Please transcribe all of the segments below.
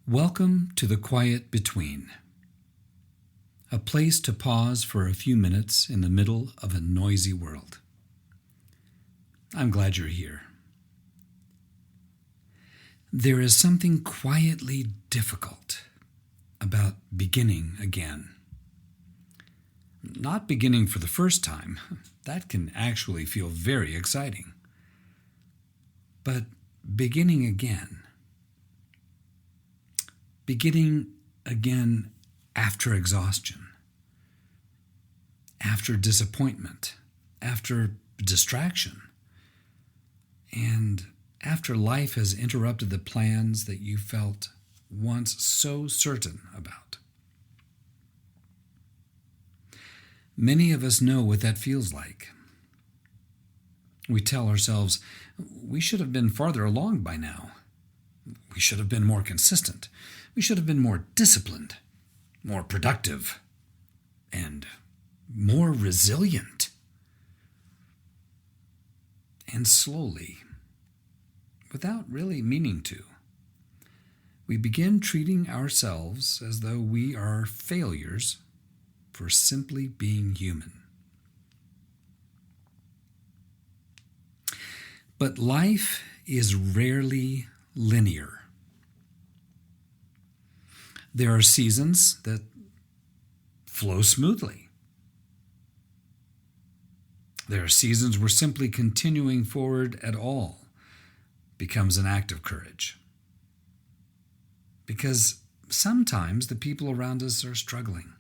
Welcome to the Quiet Between, a place to pause for a few minutes in the middle of a noisy world. I'm glad you're here. There is something quietly difficult about beginning again. Not beginning for the first time, that can actually feel very exciting. But beginning again. Beginning again after exhaustion, after disappointment, after distraction, and after life has interrupted the plans that you felt once so certain about. Many of us know what that feels like. We tell ourselves, we should have been farther along by now. We should have been more consistent. We should have been more disciplined, more productive, and more resilient. And slowly, without really meaning to, we begin treating ourselves as though we are failures for simply being human. But life is rarely linear. There are seasons that flow smoothly. There are seasons where simply continuing forward at all becomes an act of courage. Because sometimes the people around us are struggling.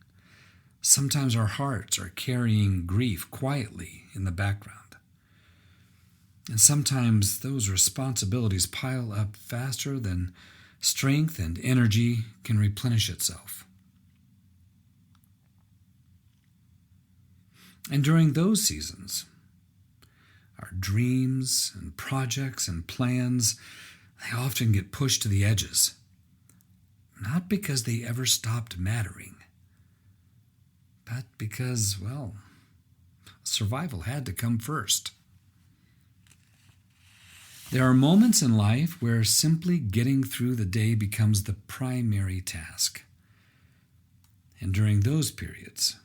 Sometimes our hearts are carrying grief quietly in the background. And sometimes those responsibilities pile up faster than strength and energy can replenish itself. And during those seasons, our dreams and projects and plans, they often get pushed to the edges. Not because they ever stopped mattering, but because, survival had to come first. There are moments in life where simply getting through the day becomes the primary task. And during those periods,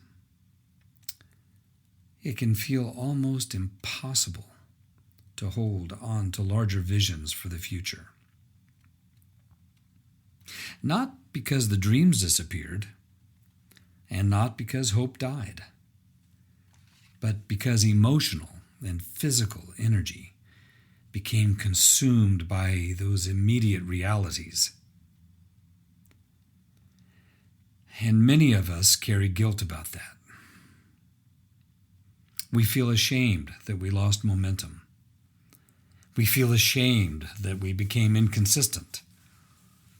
it can feel almost impossible to hold on to larger visions for the future. Not because the dreams disappeared, and not because hope died, but because emotional and physical energy became consumed by those immediate realities. And many of us carry guilt about that. We feel ashamed that we lost momentum. We feel ashamed that we became inconsistent.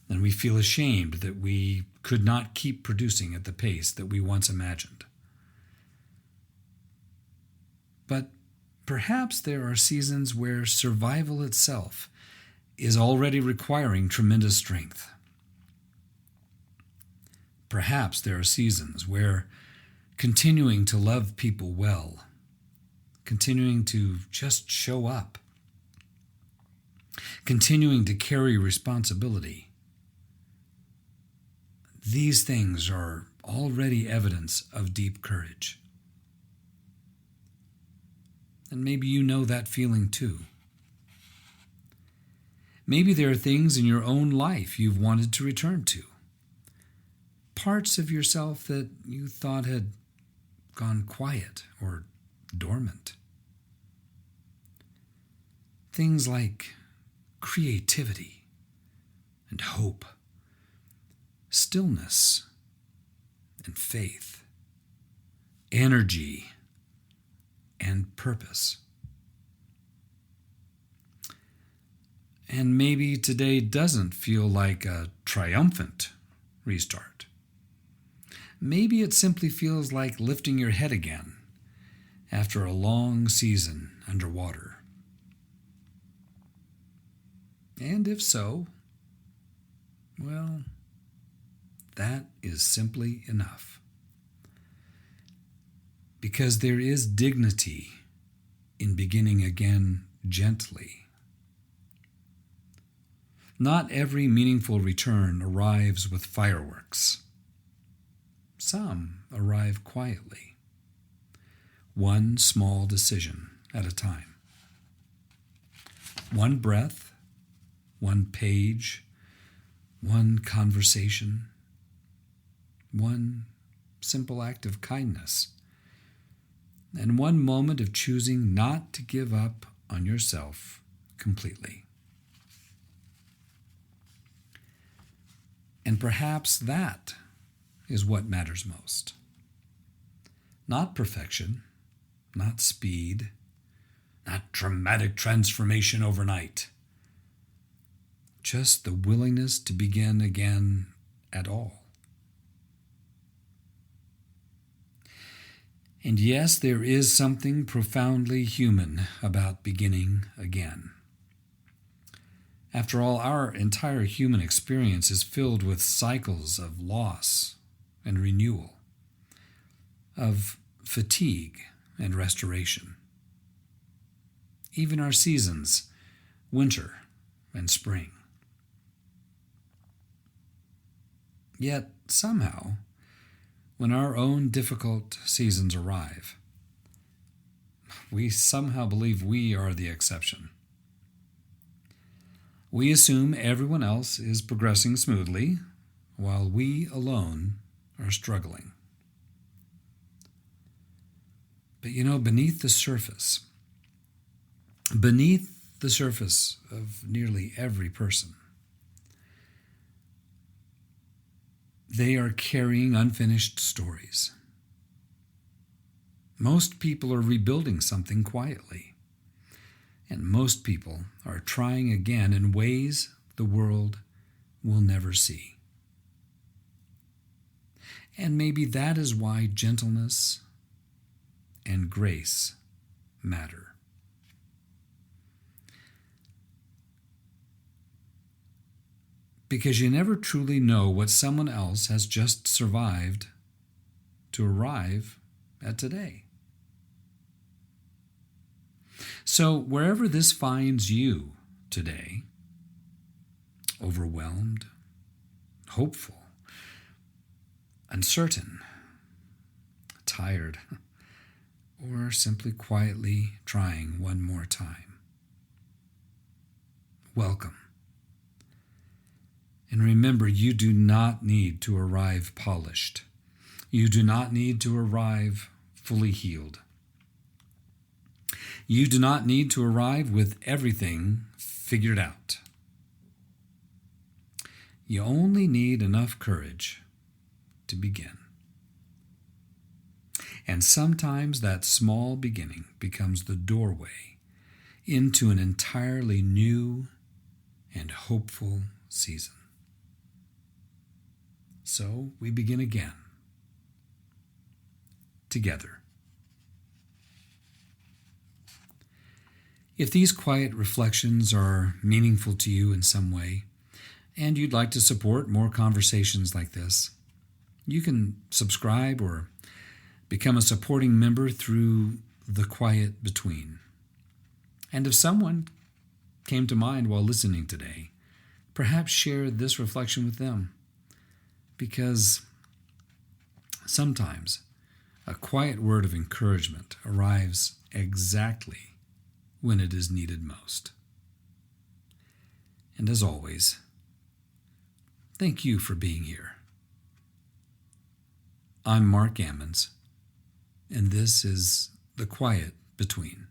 And we feel ashamed that we could not keep producing at the pace that we once imagined. But perhaps there are seasons where survival itself is already requiring tremendous strength. Perhaps there are seasons where continuing to love people well, continuing to just show up, continuing to carry responsibility, these things are already evidence of deep courage. And maybe you know that feeling too. Maybe there are things in your own life you've wanted to return to. Parts of yourself that you thought had gone quiet or dormant. Things like creativity and hope, stillness and faith, energy and purpose. And maybe today doesn't feel like a triumphant restart. Maybe it simply feels like lifting your head again after a long season underwater. And if so, that is simply enough. Because there is dignity in beginning again gently. Not every meaningful return arrives with fireworks. Some arrive quietly, one small decision at a time. One breath, one page, one conversation, one simple act of kindness, and one moment of choosing not to give up on yourself completely. And perhaps that is what matters most. Not perfection, not speed, not dramatic transformation overnight. Just the willingness to begin again at all. And yes, there is something profoundly human about beginning again. After all, our entire human experience is filled with cycles of loss and renewal, of fatigue and restoration. Even our seasons, winter and spring. Yet, somehow, when our own difficult seasons arrive, we somehow believe we are the exception. We assume everyone else is progressing smoothly, while we alone are struggling. But beneath the surface of nearly every person, they are carrying unfinished stories. Most people are rebuilding something quietly, and most people are trying again in ways the world will never see. And maybe that is why gentleness and grace matter. Because you never truly know what someone else has just survived to arrive at today. So wherever this finds you today, overwhelmed, hopeful, uncertain, tired, or simply quietly trying one more time, welcome. And remember, you do not need to arrive polished. You do not need to arrive fully healed. You do not need to arrive with everything figured out. You only need enough courage to begin. And sometimes that small beginning becomes the doorway into an entirely new and hopeful season. So we begin again, together. If these quiet reflections are meaningful to you in some way, and you'd like to support more conversations like this, you can subscribe or become a supporting member through the Quiet Between. And if someone came to mind while listening today, perhaps share this reflection with them. Because sometimes a quiet word of encouragement arrives exactly when it is needed most. And as always, thank you for being here. I'm Mark Ammons, and this is The Quiet Between.